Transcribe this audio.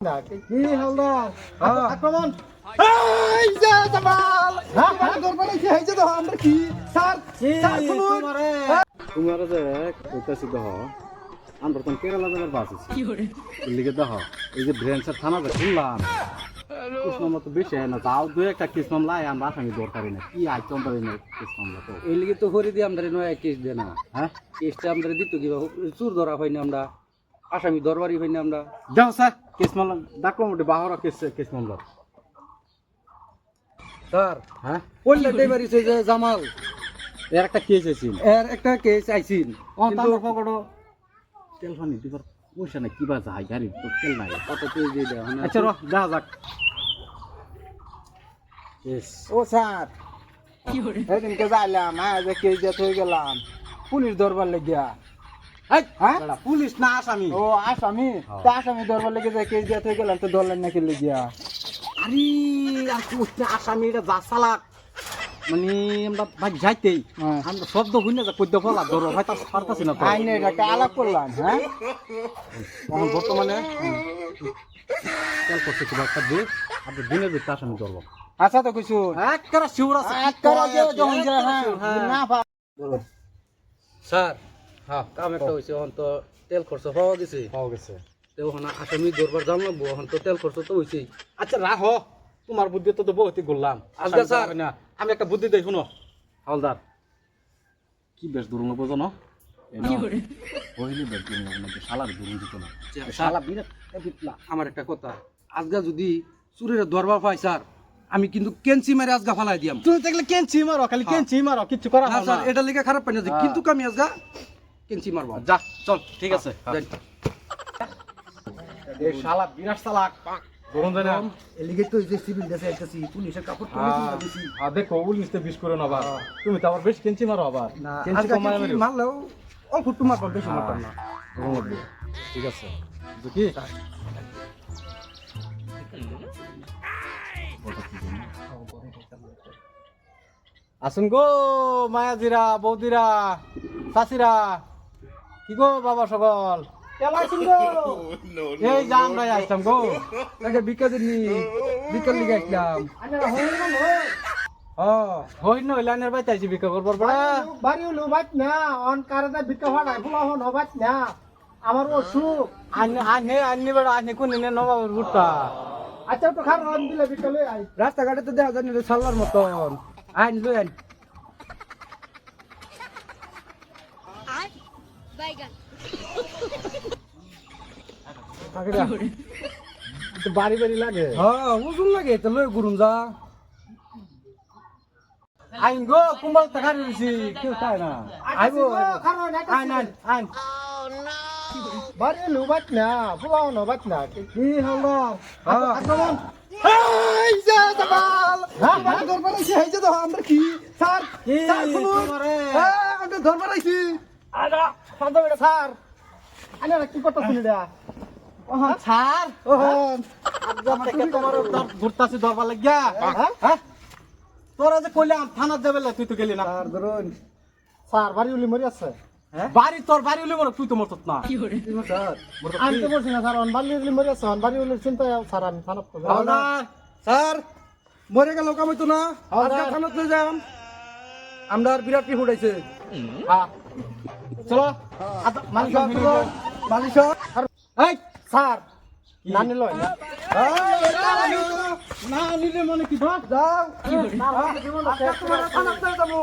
না কি হালদার আক্রমণ এই যে জামাল হ্যাঁ দরবারে কি হইছে তো আমরা কি স্যার স্যার শুনুন তোমার যে কইতাছি দহ আমরা তো কেরালা যাবার বাস আছে কি করে লিখে দহ এই যে ব্রেঞ্চের থানা যে খুললাম কেস মামলা তো বেশি হয় না তাও দু একটা কেস মামলা আমরা আসামি দরকারি না কি আইতে পারি না কেস মামলা তো এই লিগে তো হরি দিয়ে আমাদের নয় কেস দেয় না হ্যাঁ কেসটা আমাদের দিত কিবা চুর ধরা হয়নি আমরা আসামি দরবারি হয়নি আমরা যাও স্যার কেস মামলা ডাকো মোটে বাহরা কেস মামলা স্যার হ্যাঁ পড়লে ডেবারি যে জামাল এর একটা কেস আছে এর একটা কেস আইছিল কিন্তু পকড়ো তেল পানি দিবার পয়সা নাই কিবা যায় গাড়ি তো তেল নাই কত পেজ দিয়ে দেয় আচ্ছা র যা যাক কেস ও স্যার সেদিনকে যাইলাম হ্যাঁ যে কেস দিয়ে হয়ে গেলাম পুলিশ দরবার লেগিয়া হ্যাঁ হ্যাঁ পুলিশ না আসামি ও আসামি তা আসামি দরবার লেগে যায় কেস দিয়ে হয়ে গেলাম তো ধরলেন নাকি লেগিয়া আরে আর কোথায় আসামি এটা যা চালাক মানে আমরা ভাই যাইতেই আমরা শব্দ শুনে যা কদ্য ফলা ধরো হয়তো পারতাছি না তো আইনে এটাকে আলাপ করলাম হ্যাঁ এখন বর্তমানে তেল করছে কিবা একটা দিয়ে আপনি দিনের ভিতরে আসামি ধরবো আচ্ছা তো কিছু একটা শিউর আছে যখন না স্যার হ্যাঁ কাম একটা হয়েছে এখন তো তেল খরচ পাওয়া গেছে পাওয়া গেছে তো ওখানে আসামি দরবার জাম লাগবো এখন তো তেল খরচ তো হয়েছেই আচ্ছা রাহ তোমার বুদ্ধি তো বহুতই করলাম আজকে স্যার না আমি একটা বুদ্ধি দেই শুনো হালদার কি বেশ দূর বোঝো না পহিলি বেশ দূর নাকি শালার দূর দিত না শালা বিরাট বিটলা আমার একটা কথা আজগা যদি চুরের দরবার পাই স্যার আমি কিন্তু কেঞ্চি মারে আজগা ফালাই দিয়াম তুমি দেখলে কেঞ্চি মারো খালি কেঞ্চি মারো কিছু করা না হয় স্যার না এটা লিখে খারাপ পাই না যে কিন্তু আমি আজগা কেঞ্চি মারবো যা চল ঠিক আছে যাই। এই শালা বিরাট চালাক ধরুন দেনা এলিগে তো যে সিভিল দেশে আইতাছি পুলিশের কাপড় দেখো উলিশতে বিশ করে না আবার তুমি তো আবার বেশ কেঞ্চি মারো আবার না কেঞ্চি আজকে কমায় মারো মারলেও অল্প একটু মারবো বেশি মারতাম না ঠিক আছে কি আসুন গো মায়াজিরা বৌদিরা চাষিরা কি গো বাবা সকল আসুন গো এই যে আমরা আসলাম গো আগে বিকাদের নি বিকাল লিগে আসলাম হই নই লাইনের বাইতে আইছি বিকা করবার বড়া বাড়ি হলো বাইত না অন কারণে বিকা ফাড়াই ফুলা হন হবাত না আমার অসুখ আন্নি বড় আন্নি কোন নে নবা রুটটা আচ্ছা তো খার রন দিলে বিকালে আই রাস্তাঘাটে তো দেখা জানি সাল্লার মতন আইন লই আইন বাইগান বাড়ি বাড়ি লাগে হ্যাঁ ওজন লাগে তো লই গুরুম যা আইন গো কুম্বাল টাকা দিছি কেউ তাই না আইবো আইন আইন আইন বাড়ি হলো বাইত না ফুলা হন হবাত না কি হলো আক্রমণ এই যে জামাল হ্যাঁ দরবার আইছি হইছে তো আমরা কি স্যার স্যার শুনুন হ্যাঁ আমরা দরবার আইছি আরে শান্ত বেটা স্যার আরে কি করতেছেন এটা স্যার ওহন আজকে থেকে তোমার ঘুরতাছি দরবার লাগিয়া হ্যাঁ তোরা যে কইলাম থানা যাবে তুই তো গেলি না স্যার ধরুন স্যার বাড়ি উলি মরি আছে বাড়ি তোর বাড়ি হইলে মরে তুই তো মরত না স্যার আমি তো বলছি না স্যার অন বাড়ি উলি মরি আছে অন বাড়ি উলি চিন্তা স্যার আমি থানা তো হালদার স্যার মরে গেল কামাইতো না হালদার। আজকে থানাতে যাম আমরা আর বিরাট কি ফুটাইছে হ্যাঁ চলো মালিক মালিক এই স্যার না নিল না নিলে মনে কি ধর যাও তোমার থানাতে যাবো